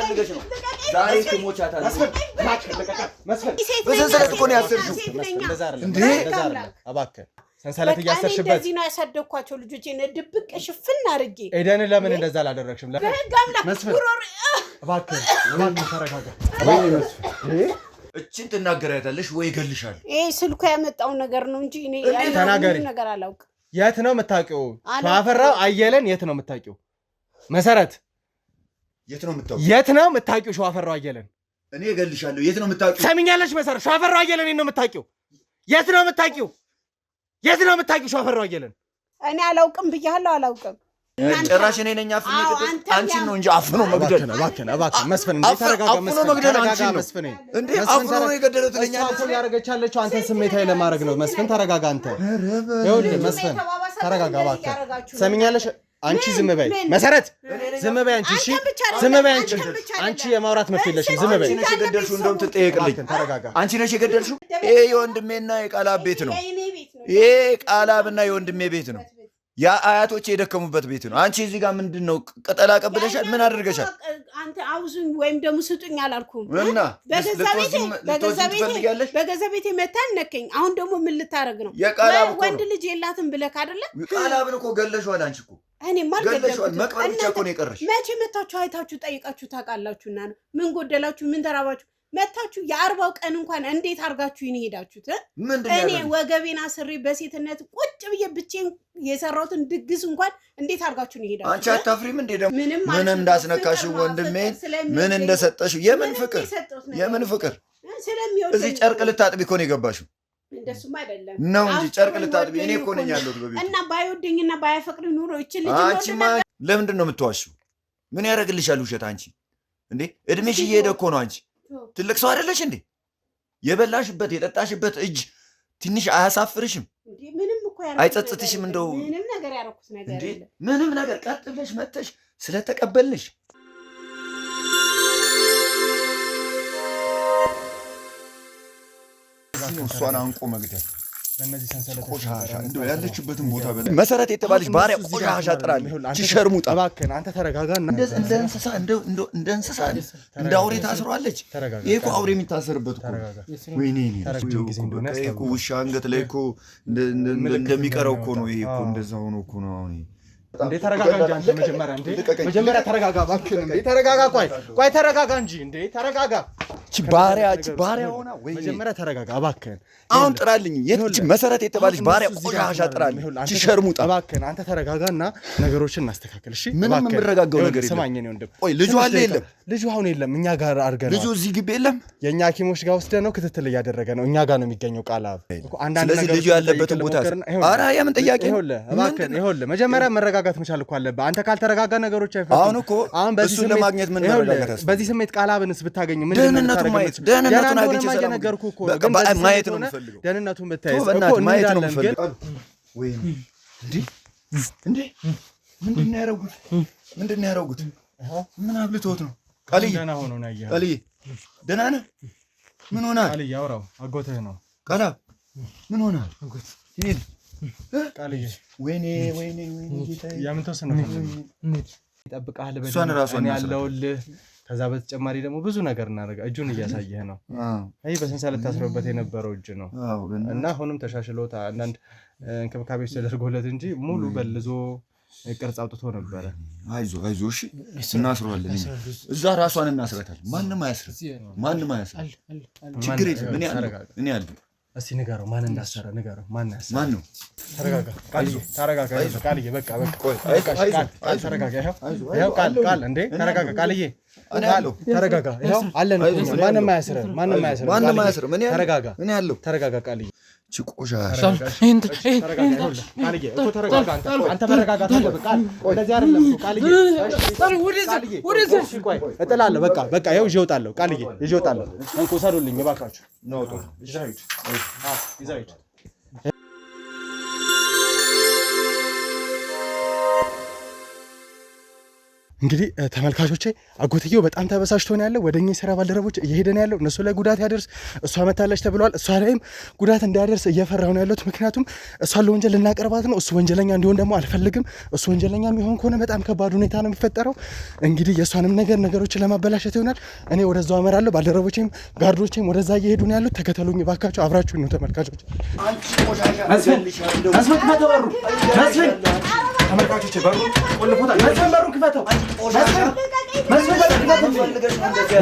ፈልገሽ ነው ዛሬ ትሞቻታለሽ መስፈን በሰንሰለት እኮ ነው ያሰርሽው እንዴ እባክህ ሰንሰለት ያሰርሽበት እንደዚህ ነው ያሳደኳቸው ልጆቼን ድብቅ ሽፍን አርጌ ኤደን ለምን እንደዛ አላደረግሽም መስፈን እባክህ ተረጋጋ እቺን ትናገራታለሽ ወይ ይገልሻል ስልኩ ያመጣው ነገር ነው እንጂ እኔ ተናገሪ ነገር አላውቅ የት ነው የምታውቂው ሸዋፈራው አየለን የት ነው የምታውቂው መሰረት የት ነው የምታውቂው ሸዋፈራው አየለን እኔ እገልሻለሁ የት ነው የምታውቂው ሰሚኛለሽ መሰረት ሸዋፈራው አየለን ነው የምታውቂው የት ነው የምታውቂው ሸዋፈራው አየለን እኔ አላውቅም ብያለሁ አላውቅም ጭራሽ እኔ ነኝ አፍኔ አንቺን ነው እንጂ አፍኖ መግደል እባክህ መስፈን እንዴ ተረጋጋ መስፈን እንዴ አፍኖ ነው የገደለው ትለኛለሽ እኮ ያረጋቻለችው አንተን ስሜታዊ ለማድረግ ነው መስፈን ተረጋጋ አንተ ይኸውልህ መስፈን ተረጋጋ እባክህ ሰሚኛለሽ አንቺ ዝም በይ መሰረት ዝም በይ አንቺ እሺ ዝም በይ አንቺ የማውራት መብት የለሽም ዝም በይ አንቺ ነሽ የገደልሽው እንደውም ትጠየቅልኝ ተረጋጋ አንቺ ነሽ የገደልሽው ይሄ የወንድሜና የቃላብ ቤት ነው ይሄ ቃላብና የወንድሜ ቤት ነው ያ አያቶቼ የደከሙበት ቤት ነው አንቺ እዚህ ጋር ምንድነው ቅጠላ ቀብለሻል ምን አድርገሻል አንተ አውዙኝ ወይም ደግሞ ስጡኝ አላልኩም እና በገዛ ቤቴ መታን ነከኝ አሁን ደግሞ ምን ልታረግ ነው ወንድ ልጅ የላትም ብለህ አይደለ ቃላብን እኮ ገለሽዋል አንቺ እኮ እኔ ማልገለሽዋል መቅበር ብቻ እኮ ነው የቀረሽ መቼ መታችሁ አይታችሁ ጠይቃችሁ ታውቃላችሁና ምን ጎደላችሁ ምን ተራባችሁ መታችሁ የ40 ቀን እንኳን እንዴት አርጋችሁ ይሄዳችሁት እኔ ወገቤና ስሪ በሴትነት ቁጭ ብዬ ብቻዬን የሰራሁትን ድግስ እንኳን እንዴት አርጋችሁ ይሄዳችሁ አንቺ አታፍሪም እንዴ ደም ምን እንዳስነካሽ ወንድሜን ምን እንደሰጠሽ የምን ፍቅር እዚህ ጨርቅ ልታጥቢ እኮ ነው የገባሽው እንደሱም አይደለም ነው እንጂ ጨርቅ ልታጥቢ እኔ እኮ ነኝ ያለሁት በቤት እና ባይወደኝና ባያፈቅሪ ኑሮ እቺ ልጅ አንቺማ ለምንድን ነው የምትዋሽው ምን ያደርግልሻል ውሸት አንቺ እንዴ እድሜሽ እየሄደ እኮ ነው አንቺ ትልቅ ሰው አይደለሽ እንዴ የበላሽበት የጠጣሽበት እጅ ትንሽ አያሳፍርሽም እንዴ ምንም እኮ አይጸጽትሽም እንደው ምንም ነገር ያረኩት ነገር የለም ምንም ነገር ቀጥ ብለሽ መተሽ ስለተቀበልሽ እሷን አንቆ መግደል በእነዚህ ሰንሰለት ቆሻሻ እንደው ያለችበትን ቦታ መሰረት የተባለች ባሪያ ቆሻሻ ጥራለች ትሸርሙጣ እባክህ አንተ ተረጋጋና እንደ እንስሳ እንደ እንስሳ እንደ አውሬ ታስሯለች ይሄ እኮ አውሬ የሚታሰርበት እኮ ወይኔ እኮ ውሻ አንገት ላይ እኮ እንደሚቀረው እኮ ነው ይሄ እኮ እንደዛ ሆኖ እኮ ነው አሁን እንዴ ተረጋጋ እንጂ አንተ መጀመሪያ ተረጋጋ እባክህ እንዴ ተረጋጋ ቆይ ተረጋጋ እንጂ እንዴ ተረጋጋ ባሪያ ሆና ወይ መጀመሪያ ተረጋጋ እባክህ አሁን ጥራልኝ የት መሰረት የተባለች ባሪያ ቆሻሻ ጥራልኝ ትሸርሙጣ እባክህ አንተ ተረጋጋና ነገሮችን እናስተካክል እሺ ምንም የምረጋጋው ነገር የለም ሰማኝ ነው ወንድም ቆይ ልጁ አለ የለም ልጁ አሁን የለም እኛ ጋር አርገናል ልጁ እዚህ ግቢ የለም የኛ ሐኪሞች ጋር ወስደ ነው ክትትል እያደረገ ነው እኛ ጋር ነው የሚገኘው ቃላብ አንዳንድ ነገር ልጁ ያለበትን ቦታ ኧረ የምን ጥያቄ ይኸውልህ መጀመሪያ መረጋጋት መቻል እኮ አለብህ አንተ ካልተረጋጋ ነገሮች አይፈቱም አሁን እኮ እሱን ለማግኘት ምን መረጋጋት በዚህ ስሜት ቃላብንስ ብታገኝ ምን ደህንነቱን አግኝቼ ነገርኩ እኮ ማየት ነው የምፈልገው ደህንነቱን ብታይስ እኮ ማየት ነው የምፈልገው ወይ እንዴ ምንድን ነው ያደረጉት ምን አብልቶት ነው ቃልዬ ደህና ሆኖ ነው ያየኸው ቃልዬ ደህና ነህ ምን ሆነሃል ቃልዬ አውራው አጎትህ ነው ቃላብ ምን ሆነሃል አጎት ይሄድ ቃልዬ ወይኔ ጌታዬ ያምን ተወሰነ ይጠብቃል በደንብ ያለውልህ ከዛ በተጨማሪ ደግሞ ብዙ ነገር እናደርጋ እጁን እያሳየህ ነው አይ በሰንሰለት ታስሮበት የነበረው እጅ ነው እና አሁንም ተሻሽሎታ አንዳንድ እንክብካቤዎች ተደርጎለት እንጂ ሙሉ በልዞ ቅርጽ አውጥቶ ነበር አይዞ እሺ እናስረዋለን እዛ ራሷን እናስረታለን ማንንም አያስር ችግር የለም እኔ አለ እስቲ ንገረው ማን እንዳሰረ ንገረው ማን ያሰረ ማን ነው ተረጋጋ ቃልዬ በቃ ቃል ተረጋጋ ይኸው ቃል እንዴ ተረጋጋ ቃልዬ ተረጋጋ ይኸው አለን ማንም አያስር ተረጋጋ እኔ ያለው ተረጋጋ ቃልዬ ቺቆሻሽ ቃልዬ እኮ ተረጋጋ አንተ መረጋጋት አለብህ ቃል እንደዚህ አይደለም እኮ ቃልዬ ቆይ እጥላለሁ በቃ ይኸው ይዤ እወጣለሁ ቃልዬ ይዤ እወጣለሁ እንኩ ሰሩልኝ እባካችሁ ነው ይዛይት እንግዲህ ተመልካቾቼ አጎትየው በጣም ተበሳጭቶ ነው ያለው። ወደኛ የሥራ ባልደረቦች እየሄደ ነው ያለው። እነሱ ላይ ጉዳት ያደርስ እሷ መታለች ተብሏል። እሷ ላይም ጉዳት እንዳያደርስ እየፈራሁ ነው ያለሁት። ምክንያቱም እሷን ለወንጀል ልናቀርባት ነው። እሱ ወንጀለኛ እንዲሆን ደግሞ አልፈልግም። እሱ ወንጀለኛ የሚሆን ከሆነ በጣም ከባድ ሁኔታ ነው የሚፈጠረው። እንግዲህ የእሷንም ነገሮችን ለማበላሸት ይሆናል። እኔ ወደዛው አመራለሁ። ባልደረቦቼም ጋርዶቼም ወደዛ እየሄዱ ነው ያሉት። ተከተሉኝ ባካችሁ፣ አብራችሁኝ ነው ተመልካቾች። ተመልካቾች በሩን ቆልፎታል። መስፍን በሩን ክፈተው። መስፍን በሩን ክፈተው።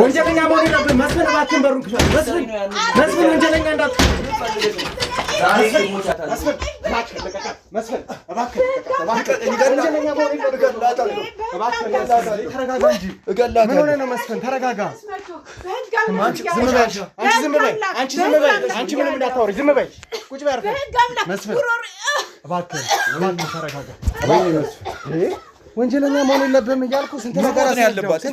ወንጀለኛ መሆን የለብህም። መስፍን እባክህን በሩን ክፈተው። መስፍን ወንጀለኛ እንዳት ወንጀለኛ መሆን የለብህም እያልኩ ስንት ነገር ያለባት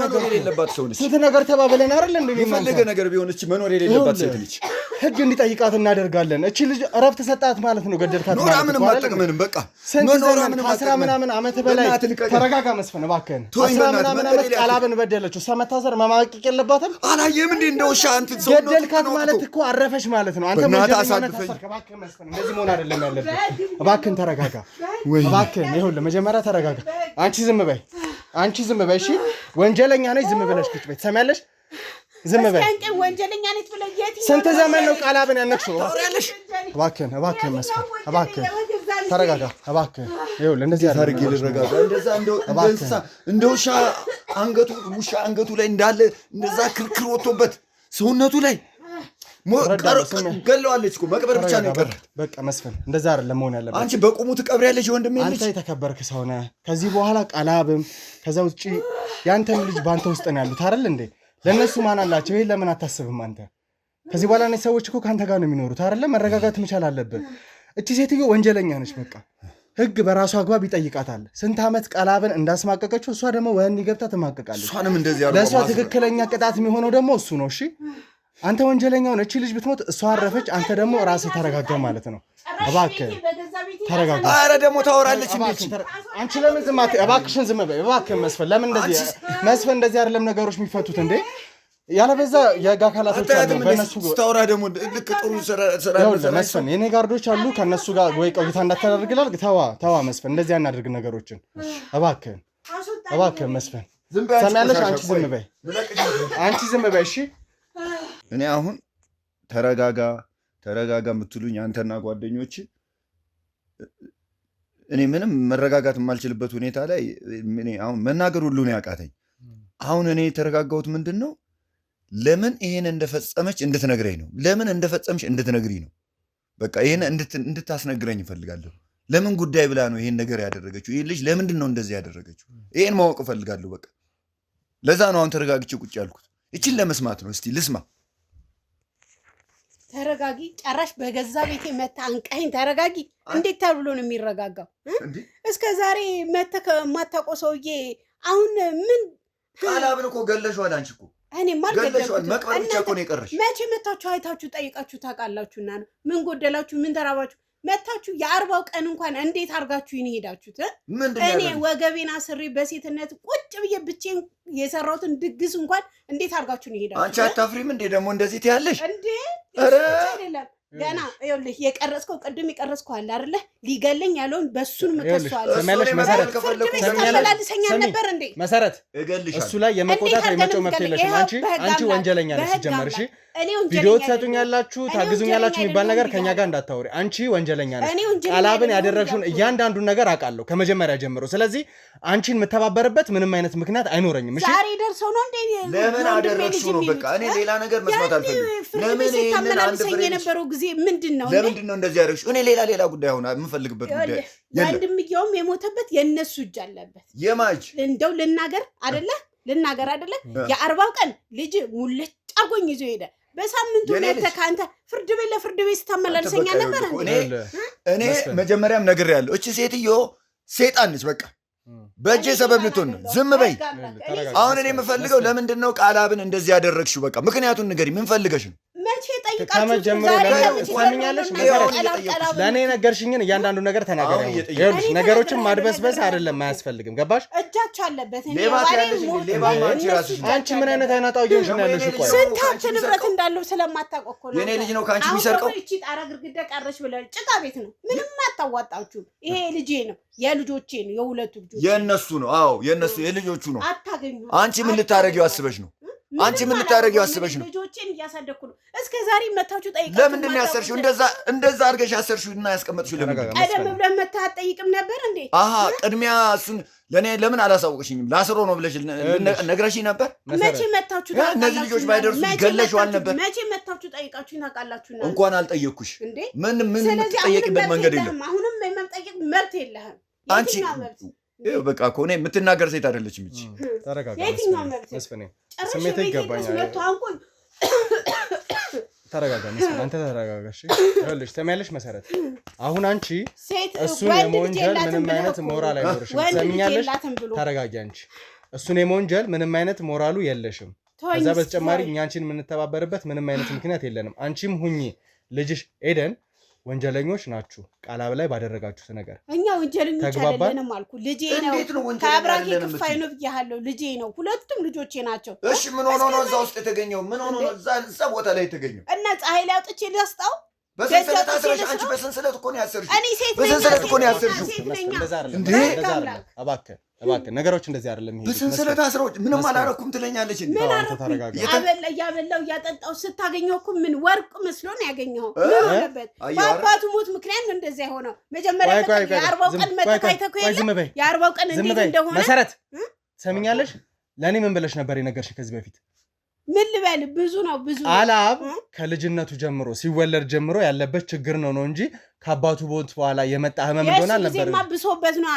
መኖር የሌለባት ሰው ነች። ስንት ነገር ተባብለን አይደል እንዴ? የፈለገ ነገር ቢሆን እቺ መኖር የሌለባት ሴት ልጅ ህግ እንዲጠይቃት እናደርጋለን። እቺ ልጅ እረፍት ሰጣት ማለት ነው። ገደልካት ማለት ነው። ምንም አጠቅመንም። በቃ ከአስራ ምናምን ዓመት በላይ ተረጋጋ መስፍን እባክህን። 10 ምናምን ዓመት ቃላብን በደለችው። እሷ መታሰር መማቀቅ የለባትም። አላየህም እንዴ? እንደ ውሻ አንተ ሰው ገደልካት ማለት እኮ አረፈች ማለት ነው። አንተ እባክህን መስፍን እንደዚህ መሆን አይደለም ያለብህ። እባክህን ተረጋጋ። እባክህን ይኸውልህ መጀመሪያ ተረጋጋ። አንቺ ዝም በይ። እሺ ወንጀለኛ ነች። ዝም ብለሽ ቁጭ በይ። ትሰሚያለሽ? ዝም በይ። ወንጀለኛ ነች ብለህ ስንት ዘመን ነው ቃላብን ያነክሽው? እባክህን መስፍን እባክህን ተረጋጋ። እባክህን ይኸውልህ እንደዚህ አድርጌ ልረጋጋ። እንደዛ እንደ ውሻ አንገቱ ላይ እንዳለ እንደዛ ክርክር ወጥቶበት ሰውነቱ ላይ ገለዋለች እኮ መቅበር ብቻ ነው የቀራት። በቃ መስፍን እንደዛ አይደለም መሆን ያለበት። አንቺ በቁሙ ትቀብሪያለሽ ወንድሜ ልጅ። አንተ የተከበርክ ሰው ነህ። ከዚህ በኋላ ቃላብም ከዛ ውጪ ያንተም ልጅ ባንተ ውስጥ ነው ያሉት አይደል እንዴ? ለነሱ ማን አላቸው? ይሄን ለምን አታስብም አንተ? ከዚህ በኋላ እነዚህ ሰዎች እኮ ካንተ ጋር ነው የሚኖሩት አይደል? መረጋጋት መቻል አለብህ። እቺ ሴትዮ ወንጀለኛ ነች። በቃ ህግ በራሱ አግባብ ይጠይቃታል። ስንት ዓመት ቃላብን እንዳስማቀቀችው እሷ ደግሞ ወህኒ ገብታ ትማቀቃለች። እሷንም እንደዚህ ያለው ለእሷ ትክክለኛ ቅጣት የሚሆነው ደግሞ እሱ ነው። እሺ አንተ ወንጀለኛው ነች። ልጅ ብትሞት እሷ አረፈች፣ አንተ ደግሞ ራስህ ተረጋጋ ማለት ነው። እባክህ ተረጋጋ። ኧረ ደግሞ ታወራለች እንዴ? አንቺ ለምን ዝም አትይ? እባክሽን ዝም በይ። እባክህ መስፍን፣ ለምን እንደዚህ መስፍን፣ እንደዚህ አይደለም ነገሮች የሚፈቱት እንዴ? ያለበዛ የህግ አካላቶች አሉ። በእነሱ ስታወራ ደግሞ ልክ ጥሩ ስራ መስፍን፣ የኔ ጋርዶች አሉ። ከእነሱ ጋር ወይ ቆይታ እንዳታደርግላል። ተዋ መስፍን፣ እንደዚህ አናድርግ ነገሮችን። እባክህ መስፍን፣ ሰሚያለሽ? አንቺ ዝም በይ። እሺ እኔ አሁን ተረጋጋ የምትሉኝ አንተና ጓደኞች፣ እኔ ምንም መረጋጋት የማልችልበት ሁኔታ ላይ አሁን መናገር ሁሉ ነው ያቃተኝ። አሁን እኔ የተረጋጋሁት ምንድን ነው? ለምን ይሄን እንደፈጸመች እንድትነግረኝ ነው። ለምን እንደፈጸመች እንድትነግሪኝ ነው። በቃ ይሄን እንድታስነግረኝ እፈልጋለሁ። ለምን ጉዳይ ብላ ነው ይሄን ነገር ያደረገችው? ይሄ ልጅ ለምንድን ነው እንደዚህ ያደረገችው? ይሄን ማወቅ እፈልጋለሁ። በቃ ለዛ ነው አሁን ተረጋግቼ ቁጭ ያልኩት። እቺን ለመስማት ነው። እስቲ ልስማ። ተረጋጊ። ጨራሽ በገዛ ቤቴ መታ አንቀኝ። ተረጋጊ። እንዴት ተብሎ ነው የሚረጋጋው? እስከ ዛሬ መተ ከማታውቀው ሰውዬ አሁን ምን ቃላብን እኮ ገለሽዋል። አንቺ እኮ እኔማ ገለሽዋል። መቅበር ብቻ እኮ ነው የቀረሽ። መቼ መታችሁ አይታችሁ ጠይቃችሁ ታውቃላችሁና ነው? ምን ጎደላችሁ? ምን ተራባችሁ? መታችሁ የ40 ቀን እንኳን እንዴት አርጋችሁ ሄዳችሁት? እኔ ወገቤን አስሬ በሴትነት ቁጭ ብዬ ብቻዬን የሰራሁትን ድግስ እንኳን እንዴት አርጋችሁ ሄዳችሁት? አንቺ አታፍሪም እንዴ ደግሞ እንደዚህ ትያለሽ እንዴ? ኧረ አይደለም ገና ይኸውልህ የቀረጽከው ቅድም የቀረጽከው አለ አይደለ? ሊገለኝ ያለውን በሱን መከሰዋል። ሰማያለሽ መሰረት ነበር እንዴ? መሰረት እሱ ላይ የመቆጣት የመጮህ መብት የለሽም። አንቺ ወንጀለኛ ነሽ ሲጀመር። እሺ ቪዲዮ ትሰጡኛላችሁ ታግዙኛላችሁ የሚባል ነገር ከኛ ጋር እንዳታወሪ። አንቺ ወንጀለኛ ነሽ። ቃላብን ያደረግሽውን እያንዳንዱን ነገር አውቃለሁ ከመጀመሪያ ጀምሮ። ስለዚህ አንቺን የምተባበርበት ምንም አይነት ምክንያት አይኖረኝም። እሺ ዛሬ ደርሰው ነው እንዴ? ለምን አደረግሽው ነው? በቃ እኔ ሌላ ነገር መስማት አልፈልግም። ለምን ይሄንን አንድ ፍሬ የነበረው ጊዜ ምንድነው? ለምንድን ነው እንደዚህ ያደረግሽው? እኔ ሌላ ጉዳይ ሆነ የምፈልግበት ጉዳይ ወንድምየውም የሞተበት የነሱ እጅ አለበት። የማጅ እንደው ልናገር አይደለ የ40 ቀን ልጅ ሙልጭ አርጎኝ ይዞ ሄደ። በሳምንቱ መተህ አንተ ፍርድ ቤት ለፍርድ ቤት ስታመላልሰኛ ነበር እንዴ? እኔ መጀመሪያም ነግሬያለሁ። እቺ ሴትዮ ሴጣን ነች። በቃ በእጄ ሰበብ ልትሆን ነው። ዝም በይ። አሁን እኔ የምፈልገው ለምንድን ነው ቃላብን እንደዚህ ያደረግሽው? በቃ ምክንያቱን ንገሪኝ። ምን ፈልገሽ ነው? መቼ ጠይቃችሁ ሰምኛለሽ? ለእኔ ነገርሽኝን እያንዳንዱ ነገር ተናገሪ። ይኸውልሽ ነገሮችን ማድበስበስ አይደለም አያስፈልግም። ገባሽ? እጃችሁ አለበት። አንቺ ምን አይነት አይናጣው እየሆንሽ ነው ያለሽ? ቆይ ስንት ሀብት ንብረት እንዳለው ስለማታውቅ እኮ ነው። የኔ ልጅ ነው ከአንቺ የሚሰርቀው። እቺ ጣራ ግድግዳ ቀረሽ ብለህ ጭቃ ቤት ነው። ምንም አታዋጣችሁ። ይሄ ልጄ ነው፣ የልጆቼ ነው፣ የሁለቱ ልጆች የእነሱ ነው። አዎ የእነሱ የልጆቹ ነው። አታገኙ። አንቺ ምን ልታረጊው አስበሽ ነው? አንቺ ምን ልታረጊው አስበሽ ነው? ልጆቼን እያሳደግኩ ነው። እስከ ዛሬ መታችሁ ጠይቃችሁ ለምንድን ነው ያሰርሽው? እንደዛ አድርገሽ ያሰርሽው እና ያስቀመጥሽው ለምን? ቀደም ብለህ መተህ አትጠይቅም ነበር እንዴ? አሃ ቅድሚያ እሱን ለኔ ለምን አላሳወቅሽኝም? ላስሮ ነው ብለሽ ነግረሽኝ ነበር። መቼ መታችሁ ታውቃላችሁ? እነዚህ ልጆች ባይደርሱ ገለሽዋል ነበር። መቼ መታችሁ ጠይቃችሁ ታውቃላችሁ? እንኳን አልጠየቅኩሽ። ምን የምትጠየቂበት መንገድ የለም። አሁንም የመጠየቅ መብት የለህም አንቺ። ይኸው በቃ እኮ እኔ የምትናገር ሴት አይደለችም እቺ። ተረጋጋ መስፍኔ፣ ስሜት ይገባኛል። ተረጋጋ መስፍኔ፣ አንተ ተረጋጋ እሺ። ይኸውልሽ ሰሚያለሽ መሰረት፣ አሁን አንቺ እሱን የመወንጀል ምንም አይነት ሞራል አይኖርሽም። ሰሚኛለሽ? ተረጋጊ አንቺ። እሱን የመወንጀል ምንም አይነት ሞራሉ የለሽም። ከዛ በተጨማሪ እኛ አንቺን የምንተባበርበት ምንም አይነት ምክንያት የለንም። አንቺም ሁኚ ልጅሽ ኤደን ወንጀለኞች ናችሁ። ቃላብ ላይ ባደረጋችሁት ነገር እኛ ወንጀለኞች አይደለንም አልኩ። ልጄ ነው፣ ከአብራኬ ክፋይ ነው ብያለሁ። ልጄ ነው፣ ሁለቱም ልጆቼ ናቸው። እሺ ምን ሆኖ ነው እዛ ውስጥ የተገኘው? ምን ሆኖ ነው እዛ ቦታ ላይ የተገኘው? እና ፀሐይ ላይ አውጥቼ ላስጣው? በሰንሰለት አስረሽ አንቺ በሰንሰለት እኮ ነው ያሰርሽው። እኔ ሴት ነኝ። በሰንሰለት እኮ ነው ያሰርሽው። እንዴ እባክህ ነገሮች እንደዚህ አይደለም። ይሄ በሰንሰለት አስረሽ ምንም አላረኩም ትለኛለች እንዴ? ምን ተረጋጋ። ያበላው ያጠጣው ስታገኘው እኮ ምን ወርቅ መስሎ ነው ያገኘው። ምን ሆነበት? በአባቱ ሞት ምክንያት ነው እንደዚህ ሆነው። መጀመሪያ የ40 ቀን መተካይተኩ የ40 ቀን እንዴት እንደሆነ መሰረት ሰምኛለሽ? ለኔ ምን ብለሽ ነበር የነገርሽ ከዚህ በፊት? ምን ልበል? ብዙ ነው ብዙ። ቃላብ ከልጅነቱ ጀምሮ ሲወለድ ጀምሮ ያለበት ችግር ነው እንጂ ከአባቱ ሞት በኋላ የመጣ ህመም እንደሆነ አልነበረ። የሱ ብሶበት ነው።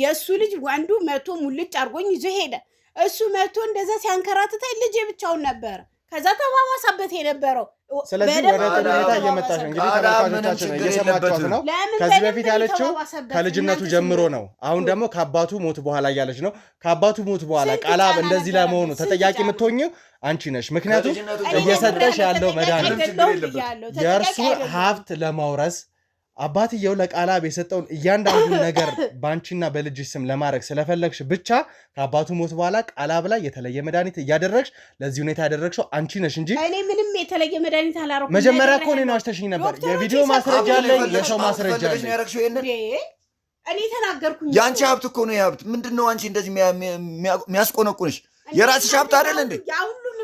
የሱ ልጅ ወንዱ መቶ ሙልጭ አርጎኝ ይዞ ሄደ። እሱ መቶ እንደዛ ሲያንከራትታይ ልጅ ብቻውን ነበር። ከዛ ተባባሳበት የነበረው። ስለዚህ ወደ ተደረታ እየመጣሽ እንግዲህ ተመልካቾቻችን እየሰማችኋት ነው። ከዚህ በፊት ያለችው ከልጅነቱ ጀምሮ ነው። አሁን ደግሞ ከአባቱ ሞት በኋላ እያለች ነው። ከአባቱ ሞት በኋላ ቃላብ እንደዚህ ለመሆኑ ተጠያቂ የምትሆኚው አንቺ ነሽ። ምክንያቱም እየሰጠሽ ያለው መድኃኒት የእርሱ ሀብት ለማውረስ አባትየው ለቃላብ የሰጠውን እያንዳንዱን ነገር በአንቺና በልጅሽ ስም ለማድረግ ስለፈለግሽ ብቻ ከአባቱ ሞት በኋላ ቃላብ ላይ የተለየ መድኃኒት እያደረግሽ ለዚህ ሁኔታ ያደረግሽ አንቺ ነሽ እንጂ እኔ ምንም የተለየ መድኃኒት አላረኩም። መጀመሪያ እኮ እኔ ነው አሽተሽኝ ነበር። የቪዲዮ ማስረጃ አለኝ፣ የሰው ማስረጃ አለኝ። እኔ ተናገርኩኝ። የአንቺ ሀብት እኮ ነው። የሀብት ምንድነው አንቺ እንደዚህ የሚያስቆነቁንሽ? የራስሽ ሀብት አይደል እንዴ?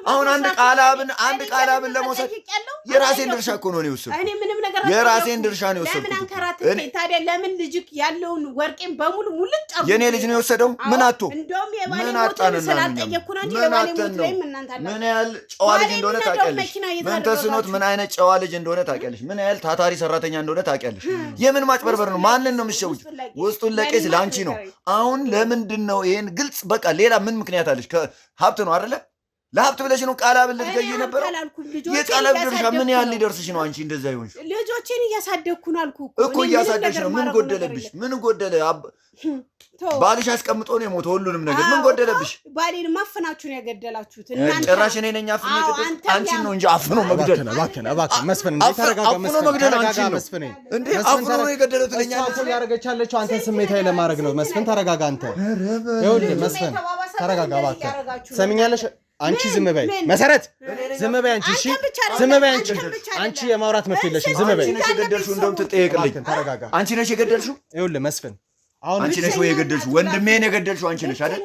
አሁን አንድ ቃላብን ለመውሰድ የራሴን ድርሻ እኮ ነው የወሰድኩት። እኔ ምንም ነገር የራሴን ድርሻ ነው የወሰድኩት። ለምን አንከራተተኝ ታዲያ? ለምን ልጅክ ያለውን ወርቄን በሙሉ ሙልጭ አርጉ። የኔ ልጅ ነው የወሰደው። ምን አጥቶ? እንደውም የባሌ ሞት ስላልጠየቅኩ ነው እንጂ የባሌ ሞት ላይ እናንተ አለ። ምን ያህል ጨዋ ልጅ እንደሆነ ታውቂያለሽ። ምን ተስኖት ምን አይነት ጨዋ ልጅ እንደሆነ ታውቂያለሽ። ምን ያህል ታታሪ ሰራተኛ እንደሆነ ታውቂያለሽ። የምን ማጭበርበር ነው? ማንን ነው የምትሸውጂው? ውስጡን ለቄስ ለአንቺ ነው። አሁን ለምንድን ነው ይሄን ግልጽ? በቃ ሌላ ምን ምክንያት አለሽ? ሀብት ነው አይደለ? ለሀብት ብለሽ ነው ቃላብ ልትገዢ ነበረው። የቃላብ ድርሻ ምን ያህል ሊደርስሽ ነው አንቺ እንደዛ ይሆንሽ? ልጆቼን እያሳደግኩ ነው አልኩ እኮ እያሳደግሽ ነው። ምን ጎደለብሽ? ምን ጎደለ? ባልሽ አስቀምጦ ነው የሞተው ሁሉንም ነገር። ምን ጎደለብሽ? ባሌን ማፈናችሁ ነው የገደላችሁት እናንተ። ጭራሽ እኔ ነኝ አፍኖ የገደልኩት አንቺን ነው እንጂ አፍኖ መግደል። እባክህ መስፍን እንዴ ተረጋጋ። መስፍን እንዴ አፍኖ ነው የገደለው ትለኛለሽ። እሱ ያደረገች ያለችው አንተን ስሜታዊ ለማድረግ ነው። መስፍን ተረጋጋ። አንተ ይኸውልህ መስፍን ተረጋጋ እባክህ። ሰሚኛለሽ? አንቺ ዝም በይ መሰረት፣ ዝም በይ አንቺ። እሺ ዝም በይ አንቺ። አንቺ የማውራት መብት የለሽም። ዝም በይ። አንቺ ነሽ የገደልሽው። እንደውም ትጠየቅልኝ። ተረጋጋ። አንቺ ነሽ የገደልሽው። ይኸውልህ መስፍን አሁን አንቺ ነሽ ወይ የገደልሽው? ወንድሜን የገደልሽው አንቺ ነሽ አይደል?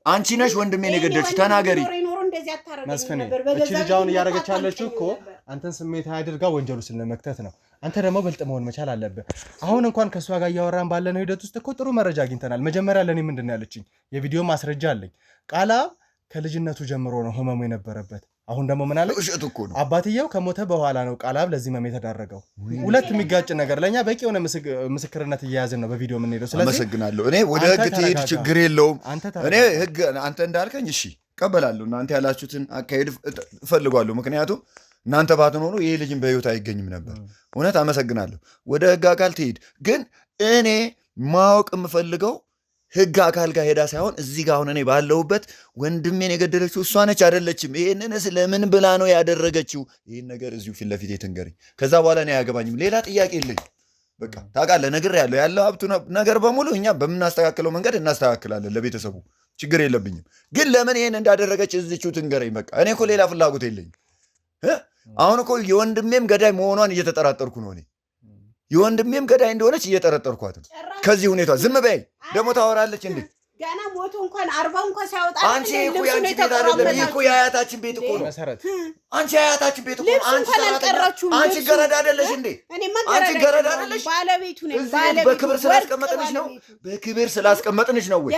አንቺ ነሽ ወንድሜን የገደልሽው። ተናገሪ መስፍን። እቺ ልጅ አሁን እያደረገች ያለችው እኮ አንተን ስሜት አድርጋ ወንጀሉ ስለመክተት ነው። አንተ ደግሞ ብልጥ መሆን መቻል አለብህ። አሁን እንኳን ከእሷ ጋር እያወራን ባለነው ሂደት ውስጥ እኮ ጥሩ መረጃ አግኝተናል። መጀመሪያ ለእኔ ምንድን ነው ያለችኝ? የቪዲዮ ማስረጃ አለኝ። ቃላብ ከልጅነቱ ጀምሮ ነው ህመሙ የነበረበት። አሁን ደግሞ ምን አለ? አባትየው ከሞተ በኋላ ነው ቃላብ ለዚህ ህመም የተዳረገው። ሁለት የሚጋጭ ነገር ለእኛ በቂ የሆነ ምስክርነት እያያዝን ነው በቪዲዮ የምንሄደው። ስለዚህ አመሰግናለሁ። እኔ ወደ ህግ ትሄድ ችግር የለውም። እኔ ህግ አንተ እንዳልከኝ እሺ እቀበላለሁ። እናንተ ያላችሁትን አካሄድ እፈልጓለሁ። ምክንያቱም እናንተ ባትኖሩ ይሄ ልጅን በህይወት አይገኝም ነበር። እውነት አመሰግናለሁ። ወደ ህግ አካል ትሄድ። ግን እኔ ማወቅ የምፈልገው ህግ አካል ጋር ሄዳ ሳይሆን እዚህ ጋር አሁን እኔ ባለሁበት ወንድሜን የገደለችው እሷ ነች አይደለችም? ይሄንንስ ለምን ብላ ነው ያደረገችው? ይሄን ነገር እዚሁ ፊት ለፊት ትንገረኝ። ከዛ በኋላ እኔ አያገባኝም። ሌላ ጥያቄ የለኝ። በቃ ታውቃለህ፣ ነግሬሃለሁ። ያለው ሀብቱ ነገር በሙሉ እኛ በምናስተካክለው መንገድ እናስተካክላለን። ለቤተሰቡ ችግር የለብኝም። ግን ለምን ይሄን እንዳደረገች እዚቹ ትንገረኝ። በቃ እኔ እኮ ሌላ ፍላጎት የለኝም። አሁን እኮ የወንድሜም ገዳይ መሆኗን እየተጠራጠርኩ ነው። እኔ የወንድሜም ገዳይ እንደሆነች እየጠረጠርኳት ነው። ከዚህ ሁኔታ ዝም በይ። ደግሞ ታወራለች እንዴ? ገና ሞቶ እንኳን 40 እንኳን ሳይወጣ አንቺ እኮ ያንቺ ቤት አይደለም። ይሄ እኮ የአያታችን ቤት እኮ ነው። አንቺ የአያታችን ቤት እኮ ነው። አንቺ ገረድ አይደለሽ እንዴ? አንቺ ገረድ አይደለሽ? ባለቤቱ ነኝ። በክብር ስላስቀመጥንሽ ነው። በክብር ስላስቀመጥንሽ ነው ወይ?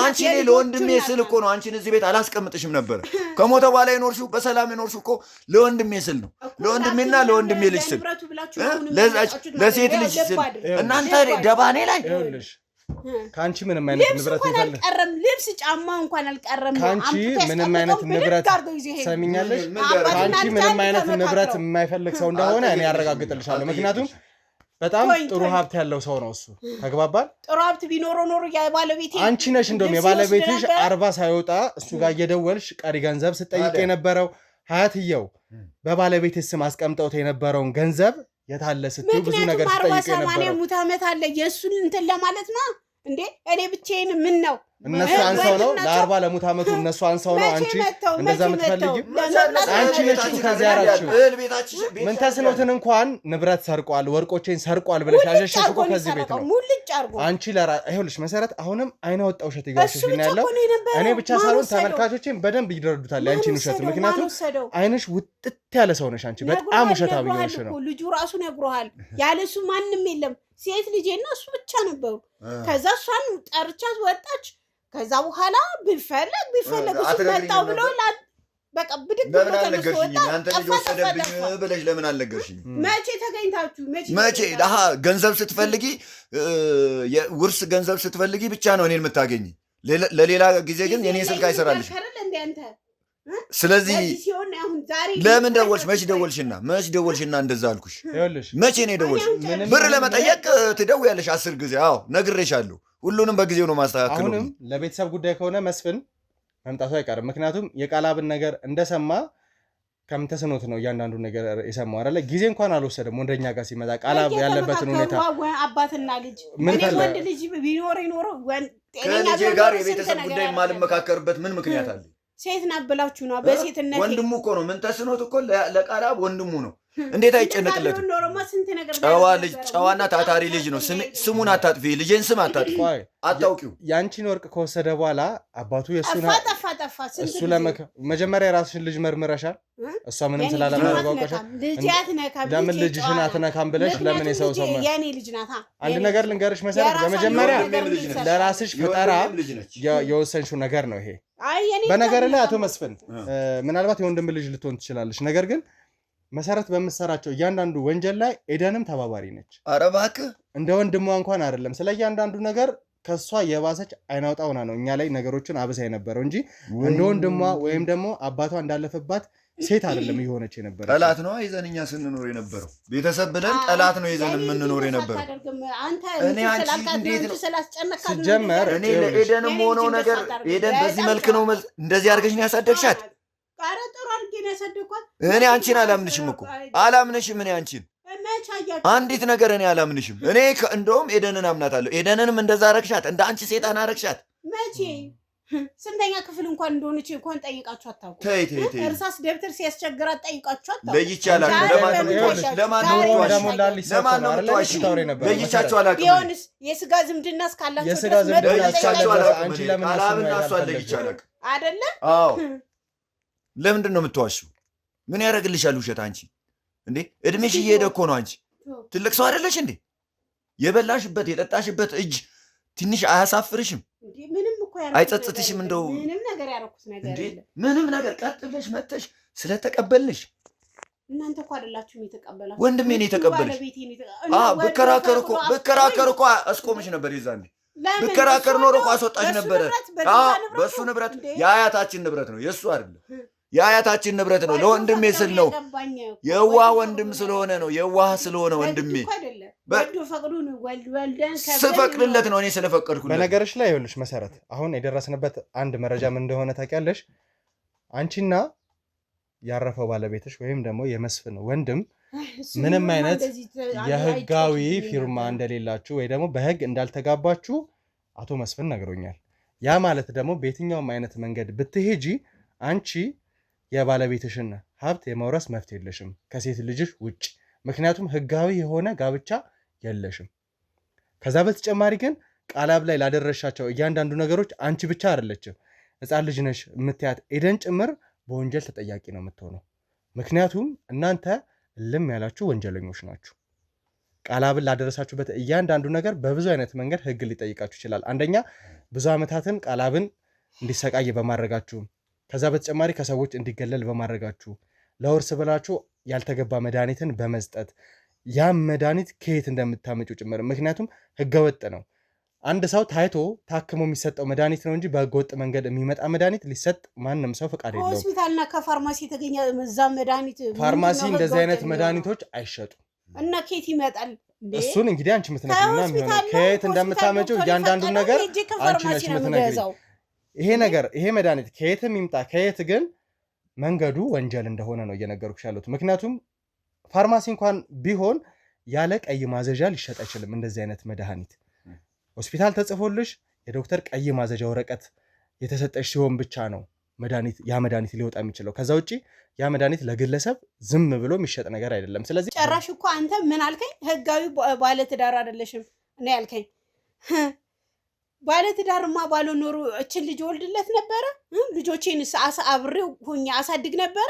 አንቺ እኔ ለወንድሜ ስል እኮ ነው አንቺን እዚህ ቤት አላስቀምጥሽም ነበር። ከሞተ በኋላ የኖርሽው በሰላም የኖርሽው እኮ ለወንድሜ ስል ነው። ለወንድሜና ለወንድሜ ልጅ ስል፣ ለሴት ልጅ ስል። እናንተ ደባኔ ላይ ካንቺ ምንም አይነት ንብረት አልቀረም። ልብስ ጫማ እንኳን አልቀረም። ካንቺ ምንም አይነት ንብረት ሰሚኛለሽ? ካንቺ ምንም አይነት ንብረት የማይፈልግ ሰው እንደሆነ እኔ ያረጋግጥልሻለሁ። ምክንያቱም በጣም ጥሩ ሀብት ያለው ሰው ነው እሱ። ተግባባል? ጥሩ ሀብት ቢኖረው ኖሮ የባለቤቴ አንቺ ነሽ እንደውም የባለቤትሽ 40 ሳይወጣ እሱ ጋር እየደወልሽ ቀሪ ገንዘብ ስጠይቅ የነበረው። ሀያትየው በባለቤትሽ ስም አስቀምጠውት የነበረውን ገንዘብ የታለ ስትይ ብዙ ነገር ስጠይቅ የነበረው ሙት ዓመት አለ የእሱን እንትን ለማለት ነው እንዴ? እኔ ብቻዬን ምን ነው? እነሱ አንሰው ነው ለ40 ለሙት ዓመቱ እነሱ አንሰው ነው። አንቺ እንደዛ የምትፈልጊው አንቺ ነሽ እኮ ከዚህ ያራችሁ ምን ተስኖትን እንኳን ንብረት ሰርቋል፣ ወርቆቼን ሰርቋል ብለሽ ያሸሸሽ እኮ ከዚህ ቤት ነው። አንቺ ይኸውልሽ መሰረት አሁንም አይነ ወጣ ውሸት ይጋሽሽኝ ያለው እኔ ብቻ ሳልሆን ተመልካቾችን በደንብ ይደረዱታል ያንቺን ውሸት። ምክንያቱም አይንሽ ውጥት ያለ ሰው ነሽ አንቺ፣ በጣም ውሸታም ይሆንሽ ነው። ልጁ ራሱ ነግሮሃል። ያለሱ ማንም የለም። ሴት ልጄና እሱ ብቻ ነበሩ። ከዛ እሷን ጠርቻት ወጣች። ከዛ በኋላ ቢፈለግ እሱ መጣው ብሎ በቃ ብድግ ብሎ አልነገርሽኝ። አንተ ልጅ ወሰደብኝ ብለሽ ለምን አልነገርሽኝ? መቼ ተገኝታችሁ? መቼ ገንዘብ ስትፈልጊ ውርስ ገንዘብ ስትፈልጊ ብቻ ነው እኔን የምታገኝ። ለሌላ ጊዜ ግን የኔ ስልክ አይሰራልሽ። ስለዚህ ለምን ደወልሽ? መች ደወልሽና እንደዛ አልኩሽ? መቼ ነው የደወልሽ? ብር ለመጠየቅ ትደውያለሽ 10 ጊዜ። አዎ ነግሬሻለሁ። ሁሉንም በጊዜው ነው ማስተካከለው። አሁንም ለቤተሰብ ጉዳይ ከሆነ መስፍን መምጣቱ አይቀርም። ምክንያቱም የቃላብን ነገር እንደሰማ ከምተስኖት ነው እያንዳንዱ ነገር የሰማው አይደለ? ጊዜ እንኳን አልወሰደም። ወንደኛ ጋር ሲመጣ ቃላብ ያለበትን ሁኔታ አባትና ልጅ ወንድ ልጅ ቢኖር ከልጄ ጋር የቤተሰብ ጉዳይ የማልመካከርበት ምን ምክንያት አለ? ሴት ናት ብላችሁ ነው? በሴትነት ወንድሙ እኮ ነው። ምን ተስኖት እኮ ለቃላብ ወንድሙ ነው። እንዴት አይጨነቅለትም? ጨዋና ታታሪ ልጅ ነው። ስሙን አታጥፊ፣ ልጄን ስም አታጥፊ። አታውቂው። ያንቺን ወርቅ ከወሰደ በኋላ አባቱ የእሱን እሱ መጀመሪያ የራስሽን ልጅ መርምረሻል? እሷ ምንም ስላላመረጋውቀሻል። ለምን ልጅሽን አትነካም ብለሽ ለምን የሰው ሰው አንድ ነገር ልንገርሽ መሰረት፣ በመጀመሪያ ለራስሽ ፈጠራ የወሰንሽው ነገር ነው ይሄ። በነገር ላይ አቶ መስፍን ምናልባት የወንድም ልጅ ልትሆን ትችላለች። ነገር ግን መሰረት በምትሰራቸው እያንዳንዱ ወንጀል ላይ ኤደንም ተባባሪ ነች። ኧረ እባክህ እንደ ወንድሟ እንኳን አይደለም። ስለ እያንዳንዱ ነገር ከሷ የባሰች አይናውጣ ሆና ነው እኛ ላይ ነገሮችን አብሳ የነበረው እንጂ እንደ ወንድሟ ወይም ደግሞ አባቷ እንዳለፈባት ሴት አይደለም የሆነች የነበረው። ጠላት ነው ይዘን እኛ ስንኖር የነበረው። ቤተሰብ ብለን ጠላት ነው ይዘን የምንኖር የነበረው። እኔ አንቺ እንዴት ነው ሲጀመር እኔ ለኤደንም ሆነው ነገር ኤደን በዚህ መልክ ነው እንደዚህ አድርገሽ ነው ያሳደግሻት? እኔ አንቺን አላምንሽም እኮ አላምንሽም። እኔ አንቺን አንዲት ነገር እኔ አላምንሽም። እኔ እንደውም ኤደንን አምናታለሁ። ኤደንንም እንደዛ አረግሻት፣ እንደ አንቺ ሴጣን አረግሻት። መቼ ስንተኛ ክፍል እንኳን እንደሆነች እንኳን ጠይቃችሁ አታውቁም? እርሳስ ደብተር ሲያስቸግራት ጠይቃችሁ አታውቁም? ለይቻላችሁ አላውቅም። ቢሆንስ የስጋ ዝምድና እስካላችሁ አይደለም? አዎ ለምንድን ነው የምትዋሽው? ምን ያደርግልሻል ውሸት? አንቺ እንዴ እድሜሽ እየሄደ እኮ ነው። አንቺ ትልቅ ሰው አይደለሽ እንዴ? የበላሽበት የጠጣሽበት እጅ ትንሽ አያሳፍርሽም? አይጸጽትሽም? እንደው ምንም ነገር ቀጥ ብለሽ መጥተሽ ስለተቀበልሽ እናንተ እኮ አይደላችሁም የተቀበላችሁ። ወንድሜ ነው የተቀበልሽ። ብከራከር እኮ አስቆምሽ ነበር። የዛኔ ብከራከር ኖሮ እኮ አስወጣሽ ነበረ። በእሱ ንብረት የአያታችን ንብረት ነው፣ የእሱ አይደለም። የአያታችን ንብረት ነው። ለወንድሜ ስል ነው። የዋህ ወንድም ስለሆነ ነው። የዋህ ስለሆነ ወንድሜ ወልዶ ፈቅዱ ነው ወልደን ስፈቅድለት ነው እኔ ስለፈቀድኩለት። በነገርሽ ላይ ይኸውልሽ መሰረት አሁን የደረስንበት አንድ መረጃ ምን እንደሆነ ታውቂያለሽ? አንቺና ያረፈው ባለቤትሽ ወይም ደግሞ የመስፍን ወንድም ምንም አይነት የህጋዊ ፊርማ እንደሌላችሁ ወይ ደግሞ በህግ እንዳልተጋባችሁ አቶ መስፍን ነግሮኛል። ያ ማለት ደግሞ በየትኛውም አይነት መንገድ ብትሄጂ አንቺ የባለቤትሽን ሀብት የመውረስ መብት የለሽም ከሴት ልጅሽ ውጭ፣ ምክንያቱም ህጋዊ የሆነ ጋብቻ የለሽም። ከዛ በተጨማሪ ግን ቃላብ ላይ ላደረሻቸው እያንዳንዱ ነገሮች አንቺ ብቻ አይደለችም፣ ህፃን ልጅ ነሽ የምትያት ኤደን ጭምር በወንጀል ተጠያቂ ነው የምትሆነው። ምክንያቱም እናንተ ልም ያላችሁ ወንጀለኞች ናችሁ። ቃላብን ላደረሳችሁበት እያንዳንዱ ነገር በብዙ አይነት መንገድ ህግ ሊጠይቃችሁ ይችላል። አንደኛ ብዙ ዓመታትን ቃላብን እንዲሰቃይ በማድረጋችሁ፣ ከዛ በተጨማሪ ከሰዎች እንዲገለል በማድረጋችሁ፣ ለውርስ ብላችሁ ያልተገባ መድኃኒትን በመስጠት ያም መድኃኒት ከየት እንደምታመጩ ጭምር፣ ምክንያቱም ህገወጥ ነው። አንድ ሰው ታይቶ ታክሞ የሚሰጠው መድኃኒት ነው እንጂ በህገወጥ መንገድ የሚመጣ መድኃኒት ሊሰጥ ማንም ሰው ፈቃድ የለውም። ሆስፒታልና ከፋርማሲ የተገኘ እዛ መድኃኒት ፋርማሲ እንደዚህ አይነት መድኃኒቶች አይሸጡም። እና ከየት ይመጣል? እሱን እንግዲህ አንቺ የምትነግሪውና የሚሆነው ከየት እንደምታመጪው እያንዳንዱ ነገር አንቺ ነሽ የምትነግሪው። ይሄ መድኃኒት ከየትም ይምጣ ከየት ግን መንገዱ ወንጀል እንደሆነ ነው እየነገርኩሽ ያሉት። ምክንያቱም ፋርማሲ እንኳን ቢሆን ያለ ቀይ ማዘዣ ሊሸጥ አይችልም። እንደዚህ አይነት መድኃኒት ሆስፒታል ተጽፎልሽ የዶክተር ቀይ ማዘዣ ወረቀት የተሰጠሽ ሲሆን ብቻ ነው ያ መድኃኒት ሊወጣ የሚችለው። ከዛ ውጪ ያ መድኃኒት ለግለሰብ ዝም ብሎ የሚሸጥ ነገር አይደለም። ስለዚህ ጨራሽ እኮ አንተ ምን አልከኝ? ህጋዊ ባለትዳር አይደለሽም ነው ያልከኝ። ባለትዳርማ ባልኖሩ እችን ልጅ ወልድለት ነበረ። ልጆቼን አብሬው ሆኜ አሳድግ ነበረ።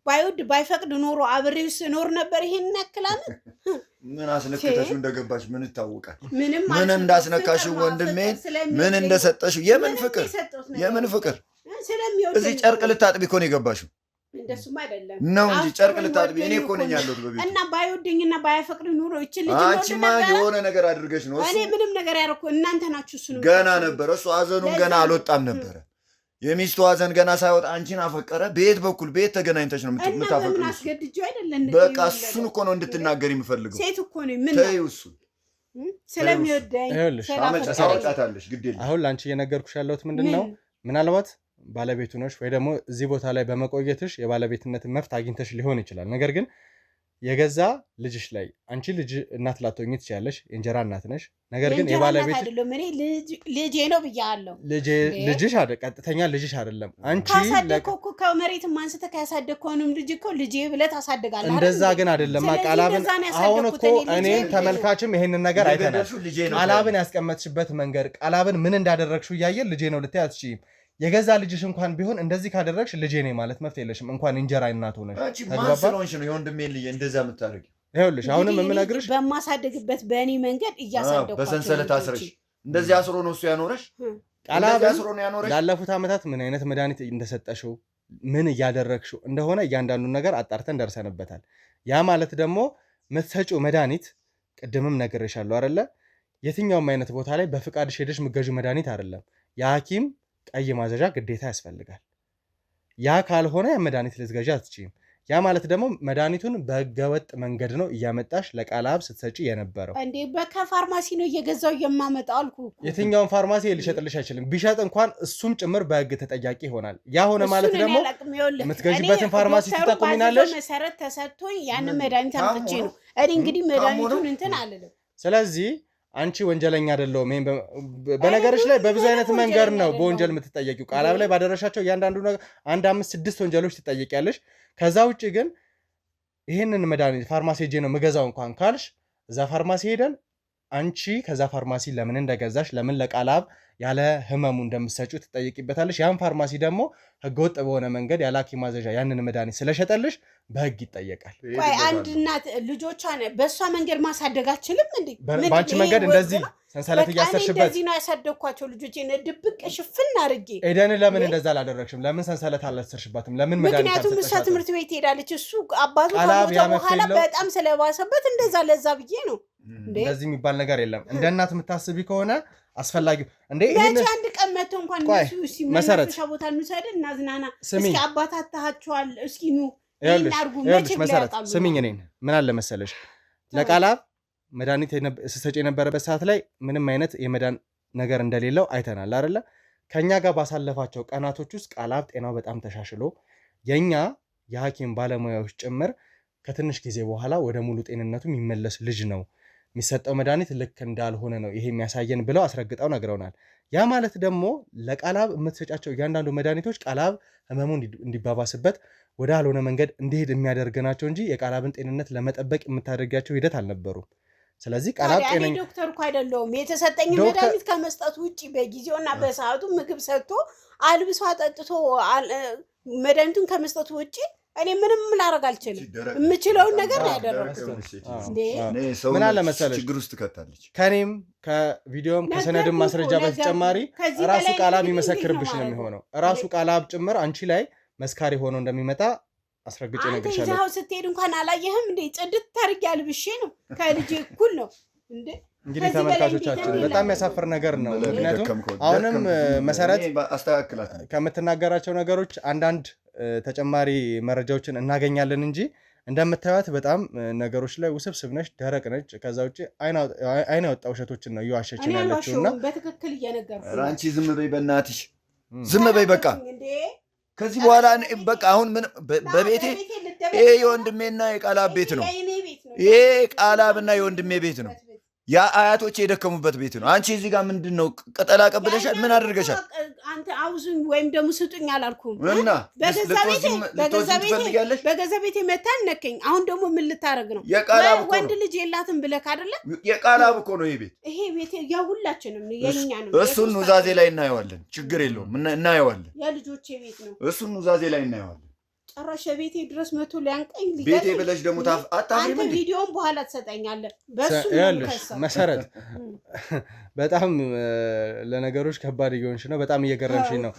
ባይወድ ባይፈቅድ ኖሮ አብሬው ስኖር ነበር። ይሄን ያክላል። ምን አስነከተሽው እንደገባሽ ምን ይታወቃል? ምን እንዳስነካሽው ወንድሜን ምን እንደሰጠሽው የምን ፍቅር እዚህ ጨርቅ ልታጥቢ እኮ ነው የገባሽው። እንደሱም አይደለም ነው እንጂ ጨርቅ ልታጥቢ እኔ እኮ ነኝ ያለሁት በቤቱ እና ባይወደኝና ባይፈቅድ ኑሮ እቺ ልጅ ነው። አንቺማ የሆነ ነገር አድርገሽ ነው። እኔ ምንም ነገር ያደረኩ እናንተ ናችሁ። እሱ ነው ገና ነበር እሱ አዘኑን ገና አልወጣም ነበር። የሚስቱ አዘን ገና ሳይወጣ አንቺን አፈቀረ። በየት በኩል በየት ተገናኝተሽ ነው የምታፈቅሪው? ምን አስገድጆ አይደለም። በቃ እሱን እኮ ነው እንድትናገር የምፈልገው። ሴት እኮ ነው ምን ተይው እሱ ስለሚወደኝ ሰላምታታለሽ ግድ የለም። አሁን ላንቺ እየነገርኩሽ ያለሁት ምንድነው ምናልባት ባለቤቱ ነሽ ወይ ደግሞ እዚህ ቦታ ላይ በመቆየትሽ የባለቤትነትን መብት አግኝተሽ ሊሆን ይችላል። ነገር ግን የገዛ ልጅሽ ላይ አንቺ ልጅ እናት ላትሆኚ ትችያለሽ፣ የእንጀራ እናት ነሽ። ነገር ግን የባለቤት አይደለም እኔ ልጄ ነው ብያለሁ። ልጅሽ አይደል፣ ቀጥተኛ ልጅሽ አይደለም። አንቺ ካሳደግከው እኮ ከመሬት ማንስተህ ያሳደግከውንም ልጅ እኮ ልጄ ብለህ ታሳድጋለህ። እንደዛ ግን አይደለም ቃላብን። አሁን እኮ እኔም ተመልካችም ይሄንን ነገር አይተናል። ቃላብን ያስቀመጥሽበት መንገድ ቃላብን ምን እንዳደረግሽው እያየን ልጄ ነው ልትይ አትችይም። የገዛ ልጅሽ እንኳን ቢሆን እንደዚህ ካደረግሽ ልጄ ነኝ ማለት መፍት የለሽም። እንኳን እንጀራ እናት ሆነሽ ተግባባሽ ነው የወንድሜን ልጅ እንደዛ የምታደርጊው። ይኸውልሽ አሁንም የምነግርሽ በማሳደግበት በእኔ መንገድ እያሳደግኳቸው በሰንሰለት አስረሽ እንደዚህ አስሮ ነው እሱ ያኖረሽ። ቃላብን ላለፉት ዓመታት ምን አይነት መድኃኒት እንደሰጠሽው ምን እያደረግሽው እንደሆነ እያንዳንዱን ነገር አጣርተን ደርሰንበታል። ያ ማለት ደግሞ የምትሰጪው መድኃኒት ቅድምም ነግሬሻለሁ አይደለ? የትኛውም አይነት ቦታ ላይ በፍቃድሽ ሄደሽ ምገዥ መድኃኒት አይደለም። የሐኪም ቀይ ማዘዣ ግዴታ ያስፈልጋል። ያ ካልሆነ መድኃኒት ልትገዢ አትችይም። ያ ማለት ደግሞ መድኃኒቱን በህገወጥ መንገድ ነው እያመጣሽ ለቃላብ ስትሰጪ የነበረው። እንዴ በከፋርማሲ ነው እየገዛው የማመጣው አልኩ። የትኛውን ፋርማሲ ሊሸጥልሽ አይችልም። ቢሸጥ እንኳን እሱም ጭምር በህግ ተጠያቂ ይሆናል። ያ ሆነ ማለት ደግሞ የምትገዢበትን ፋርማሲ ትጠቁሚናለሽ። መሰረት ተሰጥቶኝ ያን መድኃኒት አምጥቼ ነው እኔ እንግዲህ መድኃኒቱን እንትን አልልም። ስለዚህ አንቺ ወንጀለኛ አይደለሁም። በነገርሽ ላይ በብዙ አይነት መንገድ ነው በወንጀል የምትጠየቂው። ቃላብ ላይ ባደረሻቸው እያንዳንዱ ነገር 1፣ 5፣ 6 ወንጀሎች ትጠየቂያለሽ። ከዛ ውጭ ግን ይህንን መድኃኒት ፋርማሲ ሄጄ ነው የምገዛው እንኳን ካልሽ እዛ ፋርማሲ ሄደን አንቺ ከዛ ፋርማሲ ለምን እንደገዛሽ ለምን ለቃላብ ያለ ህመሙ እንደምትሰጪው ትጠየቂበታለሽ። ያን ፋርማሲ ደግሞ ህገወጥ በሆነ መንገድ ያለ ሐኪም ማዘዣ ያንን መድኃኒት ስለሸጠልሽ በህግ ይጠየቃል። ቆይ አንድ እናት ልጆቿን በእሷ መንገድ ማሳደግ አችልም እንዴ? በአንቺ መንገድ እንደዚህ ሰንሰለት እያሰርሽበት እንደዚህ ነው ያሳደግኳቸው ልጆቼን ድብቅ ሽፍን አድርጌ። ኤደን ለምን እንደዛ አላደረግሽም? ለምን ሰንሰለት አላሰርሽባትም? ለምን መድኃኒት አልሰጠሻትም? ምክንያቱም እሷ ትምህርት ቤት ሄዳለች። እሱ አባቱ ከሞተ በኋላ በጣም ስለባሰበት እንደዛ ለዛ ብዬ ነው። እንደዚህ የሚባል ነገር የለም። እንደ እናት የምታስቢ ከሆነ አስፈላጊ እንዴ ይሄን አንድ ቀን መጥቶ እንኳን እሱ ሲመለስ ቦታ እንውሰድ እና ዝናና እስኪ አባታታችኋል እስኪ ኑ ይናርጉ መቼም መሰረት ስሚኝ፣ እኔን ምን አለ መሰለሽ ለቃላብ መድኃኒት ስትሰጪ የነበረበት ሰዓት ላይ ምንም አይነት የመዳን ነገር እንደሌለው አይተናል አይደለ? ከኛ ጋር ባሳለፋቸው ቀናቶች ውስጥ ቃላብ ጤናው በጣም ተሻሽሎ የኛ የሐኪም ባለሙያዎች ጭምር ከትንሽ ጊዜ በኋላ ወደ ሙሉ ጤንነቱ የሚመለስ ልጅ ነው፣ የሚሰጠው መድኃኒት ልክ እንዳልሆነ ነው ይሄ የሚያሳየን ብለው አስረግጠው ነግረውናል። ያ ማለት ደግሞ ለቃላብ የምትሰጫቸው እያንዳንዱ መድኃኒቶች ቃላብ ህመሙ እንዲባባስበት ወደ አልሆነ መንገድ እንዲሄድ የሚያደርግ ናቸው እንጂ የቃላብን ጤንነት ለመጠበቅ የምታደርጋቸው ሂደት አልነበሩም። ስለዚህ ቃላብ ጤነኛ ዶክተር እኮ አይደለሁም። የተሰጠኝ መድኃኒት ከመስጠት ውጪ በጊዜውና በሰዓቱ ምግብ ሰጥቶ አልብሶ አጠጥቶ መድኃኒቱን ከመስጠቱ ውጪ እኔ ምንም ላደርግ አልችልም። የምችለውን ነገር ነው ያደረኩት። ምን አለ መሰለሽ ችግር ውስጥ ከታለች። ከኔም ከቪዲዮም ከሰነድም ማስረጃ በተጨማሪ ራሱ ቃላብ ይመሰክርብሽ ነው የሚሆነው። ራሱ ቃላብ ጭምር አንቺ ላይ መስካሪ ሆኖ እንደሚመጣ አስረግጬ ነግሬሻለሁ። አንተ ይዛው ስትሄድ እንኳን አላየህም እንዴ? ጽድት ታርጊ አልብሼ ነው ከልጄ እኩል ነው እንዴ? እንግዲህ ተመልካቾቻችን በጣም ያሳፍር ነገር ነው። ምክንያቱም አሁንም መሰረት ከምትናገራቸው ነገሮች አንዳንድ ተጨማሪ መረጃዎችን እናገኛለን እንጂ እንደምታዩት በጣም ነገሮች ላይ ውስብስብ ነች፣ ደረቅ ነች። ከዛ ውጪ አይን ያወጣ ውሸቶችን ነው እየዋሸችን ያለችውና በትክክል እየነገርኩ አንቺ ዝም በይ በእናትሽ ዝም በይ በቃ። ከዚህ በኋላ በቃ አሁን ምን በቤቴ ይሄ የወንድሜና የቃላብ ቤት ነው። ይሄ ቃላብና የወንድሜ ቤት ነው። ያ አያቶቼ የደከሙበት ቤት ነው። አንቺ እዚህ ጋር ምንድነው ቅጠላ ቀብለሻል? ምን አድርገሻል? አንተ አውዙኝ ወይም ደግሞ ስጡኝ አላልኩም እና በገዛ ቤቴ መታን ነከኝ። አሁን ደግሞ ምን ልታረግ ነው? ወንድ ልጅ የላትም ብለህ አይደለ? የቃላብ እኮ ነው ይሄ ቤት። ይሄ ቤት የሁላችንም ነው፣ የኛ ነው። እሱን ኑዛዜ ላይ እናየዋለን። ችግር የለውም እናየዋለን። የልጆቼ ቤት ነው። እሱን ኑዛዜ ላይ እናየዋለን። ጭራሽ ቤቴ ድረስ መቶ ሊያንቀኝ ቤቴ ብለሽ ደግሞ አታፍሪም እንዴ? ቪዲዮን በኋላ ትሰጠኛለህ። በሱ መሰረት በጣም ለነገሮች ከባድ እየሆንሽ ነው። በጣም እየገረምሽኝ ነው።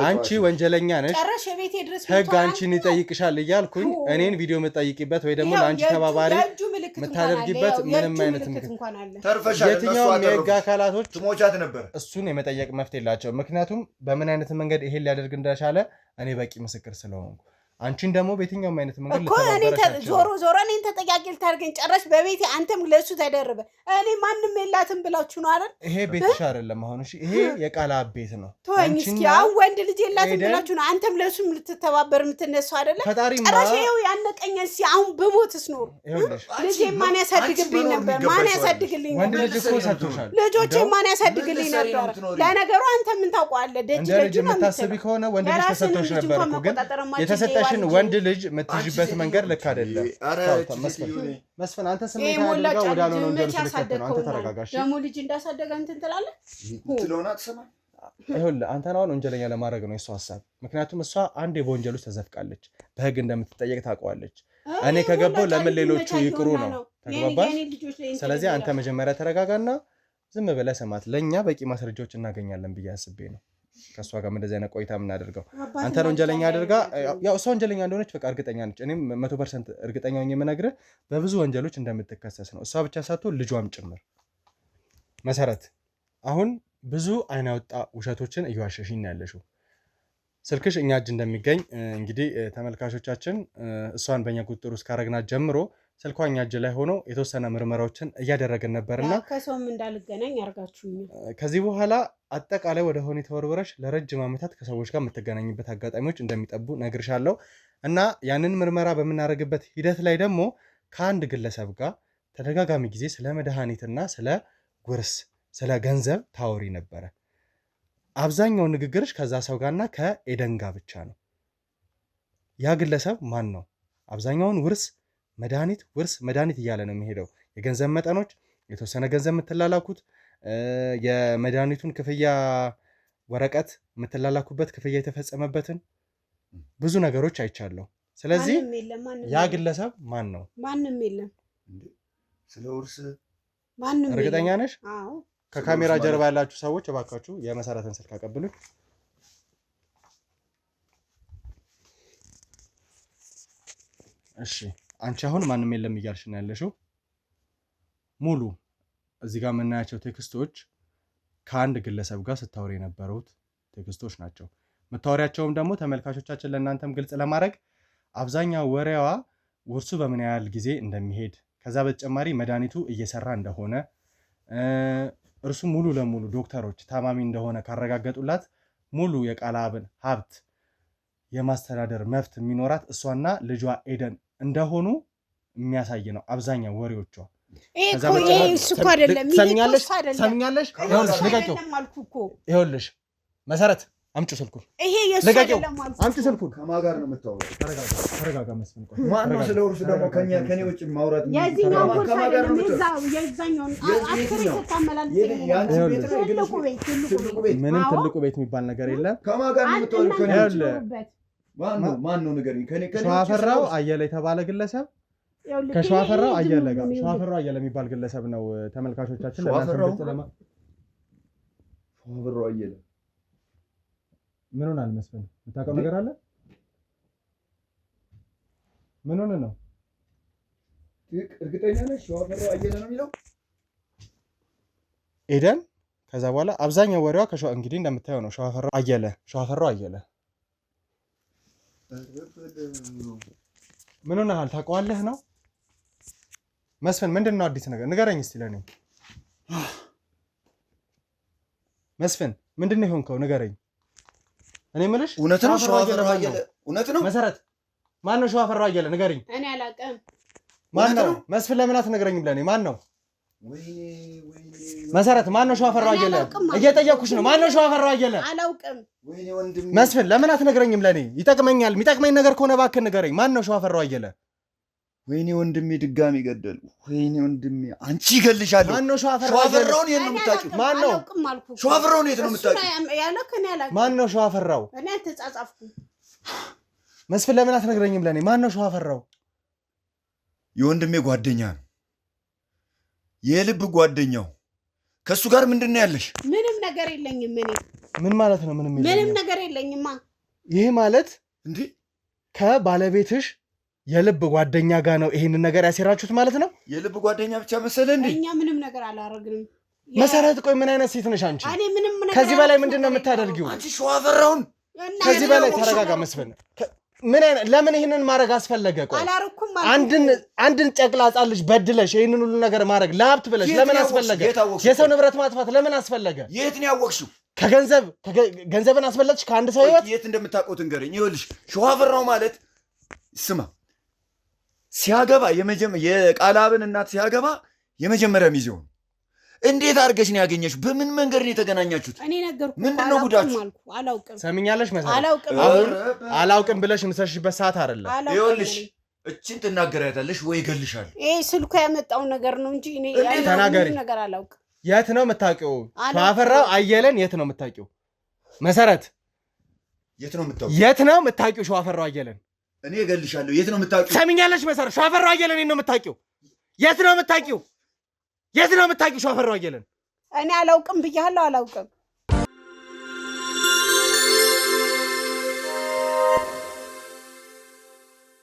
አንቺ ወንጀለኛ ነሽ፣ ጭራሽ ቤቴ ድረስ ህግ አንቺን ይጠይቅሻል እያልኩኝ እኔን ቪዲዮ የምጠይቂበት ወይ ደግሞ ለአንቺ ተባባሪ የምታደርጊበት ምንም አይነት የትኛውም የህግ አካላቶች ትሞቻት ነበር። እሱን የመጠየቅ መፍት የላቸው። ምክንያቱም በምን አይነት መንገድ ይሄን ሊያደርግ እንደቻለ እኔ በቂ ምስክር ስለሆንኩ አንቺን ደግሞ በየትኛውም አይነት መንገድ ዞሮ እኔን ተጠያቂ ልታደርገኝ ጨረሽ በቤቴ። አንተም ለሱ ተደርበ እኔ ማንም የላትም ብላችሁ ነው አይደል? ይሄ ቤትሽ አይደለም አሁን። እሺ ይሄ የቃላብ ቤት ነው። ተወኝ እስኪ። አሁን ወንድ ልጅ የላትም ብላችሁ ነው አንተም ለሱ ልትተባበር የምትነሱ አይደለ? ጨረሽ ይኸው ያነቀኝ። እስኪ አሁን በሞትስ ኖር ልጄ ማን ያሳድግልኝ ነበር? ማን ያሳድግልኝ ነበር? ወንድ ልጅ እኮ ሰጥቶሻል። ልጆቼ ማን ያሳድግልኝ ነበር? ለነገሩ አንተ ምን ታውቀዋለህ? ደጅ ልጅ የምታስቢ ከሆነ ወንድ ልጅ ተሰጥቶሽ ነበር እኮ። ግን የተሰጠሽን ወንድ ልጅ የምትይዥበት መንገድ ልክ አይደለም። መስፍን አንተ ስሜት አድርጋ ወዳልሆነ ወንጀል ልትከት ነው። አንተ ተረጋጋሽ። ደግሞ ልጅ እንዳሳደገ እንትን ትላለህ። ይኸውልህ አንተን አሁን ወንጀለኛ ለማድረግ ነው የእሷ ሀሳብ። ምክንያቱም እሷ አንዴ በወንጀል ውስጥ ተዘፍቃለች፣ በህግ እንደምትጠየቅ ታውቀዋለች። እኔ ከገባሁ ለምን ሌሎቹ ይቅሩ ነው። ተግባባሽ? ስለዚህ አንተ መጀመሪያ ተረጋጋና ዝም ብለህ ስማት። ለእኛ በቂ ማስረጃዎች እናገኛለን ብዬ አስቤ ነው ከእሷ ጋር እንደዚህ አይነት ቆይታ የምናደርገው። አንተን ወንጀለኛ አድርጋ ያው እሷ ወንጀለኛ እንደሆነች በቃ እርግጠኛ ነች። እኔም 100% እርግጠኛ ሆኜ የምነግርህ በብዙ ወንጀሎች እንደምትከሰስ ነው። እሷ ብቻ ሳትሆን ልጇም ጭምር። መሰረት አሁን ብዙ አይን ያወጣ ውሸቶችን እየዋሸሽኝ ያለሽው። ስልክሽ እኛ እጅ እንደሚገኝ እንግዲህ ተመልካቾቻችን እሷን በእኛ ቁጥጥር ውስጥ ካረግናት ጀምሮ ስልኳ እኛ እጅ ላይ ሆኖ የተወሰነ ምርመራዎችን እያደረግን ነበርና ከሰውም እንዳልገናኝ አርጋችሁኝ ከዚህ በኋላ አጠቃላይ ወደ ሆነ ተወርወረሽ ለረጅም ዓመታት ከሰዎች ጋር የምትገናኝበት አጋጣሚዎች እንደሚጠቡ ነግርሻለሁ። እና ያንን ምርመራ በምናደርግበት ሂደት ላይ ደግሞ ከአንድ ግለሰብ ጋር ተደጋጋሚ ጊዜ ስለ መድኃኒትና ስለ ውርስ፣ ስለ ገንዘብ ታወሪ ነበረ። አብዛኛው ንግግርሽ ከዛ ሰው ጋርና ከኤደን ጋር ብቻ ነው። ያ ግለሰብ ማን ነው? አብዛኛውን ውርስ መድኃኒት እያለ ነው የሚሄደው። የገንዘብ መጠኖች፣ የተወሰነ ገንዘብ የምትላላኩት፣ የመድኃኒቱን ክፍያ ወረቀት የምትላላኩበት፣ ክፍያ የተፈጸመበትን ብዙ ነገሮች አይቻለሁ። ስለዚህ ያ ግለሰብ ማን ነው? ማንም የለም። ስለ ውርስ ማንም እርግጠኛ ነሽ? አዎ። ከካሜራ ጀርባ ያላችሁ ሰዎች እባካችሁ የመሰረትን ስልክ አቀብሉኝ። እሺ አንቺ አሁን ማንም የለም እያልሽ ነው ያለሽው። ሙሉ እዚህ ጋር የምናያቸው ቴክስቶች ከአንድ ግለሰብ ጋር ስታወሪ የነበሩት ቴክስቶች ናቸው። መታወሪያቸውም ደግሞ ተመልካቾቻችን ለእናንተም ግልጽ ለማድረግ አብዛኛው ወሬዋ ውርሱ በምን ያህል ጊዜ እንደሚሄድ፣ ከዛ በተጨማሪ መድኃኒቱ እየሰራ እንደሆነ እርሱ ሙሉ ለሙሉ ዶክተሮች ታማሚ እንደሆነ ካረጋገጡላት ሙሉ የቃልአብን ሀብት የማስተዳደር መብት የሚኖራት እሷና ልጇ ኤደን እንደሆኑ የሚያሳይ ነው አብዛኛው ወሬዎቿ። ሰምኛለሽ? ይኸውልሽ መሰረት አምጪ ስልኩን። ይሄ የሱ አይደለም ማለት አምጪ ስልኩን። ከማን ጋር ነው የምታወራው? ተረጋጋ መስፍን። ቆይ ማን ነው ስለ እርሱ ደግሞ ከኔ ውጭ ማውራት? የዚህኛው ኮርስ አይደለም የዛኛውን አክሪ ተታመላል። ምንም ትልቁ ቤት የሚባል ነገር የለም። ከማን ጋር ነው የምታወራው? ማን ነው ንገሪኝ። ሸዋፈራው አየለ የተባለ ግለሰብ ከሸዋፈራው አየለ ጋር ሸዋፈራው አየለ የሚባል ግለሰብ ነው ተመልካቾቻችን ሸዋፈራው አየለ ምን ሆናል መስፍን? የምታውቀው ነገር አለ? ምን ሆነ ነው? እርግጠኛ ነሽ ሸዋፈራው አየለ ነው የሚለው? ኤደን ከዛ በኋላ አብዛኛው ወሬዋ እንግዲህ እንደምታየው ነው። ሸዋፈራው አየለ ምን ሆነሃል? ታውቀዋለህ ነው መስፍን? ምንድነው አዲስ ነገር ንገረኝ እስቲ ለኔ መስፍን። ምንድነው የሆንከው? ንገረኝ። እኔ የምልሽ እውነት ነው ሸዋፈራው አየለ? እውነት ነው መሰረት? ማን ነው ሸዋፈራው አየለ? ንገረኝ። እኔ አላውቅም። ማን ነው መስፍን? ለምን አትነግረኝም ለኔ? ማን ነው መሰረት? ማን ነው ሸዋፈራው አየለ? እየጠየኩሽ ነው። ማን ነው ሸዋፈራው አየለ? አላውቅም። መስፍን ለምን አትነግረኝም ለኔ? ይጠቅመኛል። የሚጠቅመኝ ነገር ከሆነ እባክህ ንገረኝ። ማን ነው ሸዋፈራው አየለ? ወይኔ ወንድሜ ድጋሚ ገደሉ። ወይኔ ወንድሜ አንቺ ይገልሻለሁ። ማን ነው ሸዋፈራውን? የት ነው የምታውቂው? ማን ነው ሸዋፈራውን? የት ነው የምታውቂው? ማን ነው ሸዋፈራው? እኔ አልተጻጻፍኩም። መስፍን ለምን አትነግረኝም ለኔ? ማን ነው ሸዋፈራው? የወንድሜ ጓደኛ ነው፣ የልብ ጓደኛው። ከሱ ጋር ምንድን ነው ያለሽ? ምንም ነገር የለኝም። እኔ ምን ማለት ነው? ምንም ነገር የለኝማ። ይሄ ማለት እንዴ ከባለቤትሽ የልብ ጓደኛ ጋር ነው ይሄንን ነገር ያሴራችሁት ማለት ነው? የልብ ጓደኛ ብቻ መሰለ እንዴ? እኛ ምንም ነገር አላረግንም። መሰረት ቆይ ምን አይነት ሴት ነሽ አንቺ? እኔ ምንም ነገር ከዚህ በላይ ምንድነው የምታደርጊው? አንቺ ሸዋፈራውን ከዚህ በላይ ተረጋጋ መስፍን። ምን አይነት ለምን ይሄንን ማድረግ አስፈለገ? ቆይ አላረኩም ማለት አንድን ጨቅላ ሕፃን ልጅ በድለሽ ይሄንን ሁሉ ነገር ማድረግ ለሀብት ብለሽ ለምን አስፈለገ? የሰው ንብረት ማጥፋት ለምን አስፈለገ? የት ነው ያወቅሽው? ገንዘብን አስበለጥሽ ከአንድ ሰው ህይወት? የት እንደምታውቀው ትንገረኝ። ይኸውልሽ ሸዋፈራው ማለት ስማ ሲያገባ የቃልአብን እናት ሲያገባ የመጀመሪያ ሚዜው ነው። እንዴት አድርገሽ ነው ያገኘሽ? በምን መንገድ ነው የተገናኛችሁት? እኔ ነገርኩህ። ምንድነው ጉዳችሁ? አላውቅም። ሰሚኛለሽ መሰለኝ። አላውቅም ብለሽ የምትሰሽበት ሰዓት አይደለም። ይኸውልሽ እቺን ትናገሪያታለሽ ወይ እገልሻለሁ። ይሄ ስልኩ ያመጣው ነገር ነው እንጂ እኔ ተናገሪ። ነገር አላውቅም። የት ነው የምታውቂው? ሸዋፈራው አየለን የት ነው የምታውቂው? መሰረት የት ነው የምታውቂው? የት ነው የምታውቂው ሸዋፈራው አየለን? እኔ እገልሻለሁ። የት ነው የምታውቂው? ሰሚኛለሽ መሰረት? ሸዋፈራው አየለን ነው የምታውቂው? የት ነው የምታውቂው? የት ነው የምታውቂው ሸዋፈራው አየለን? እኔ አላውቅም ብያለሁ። አላውቅም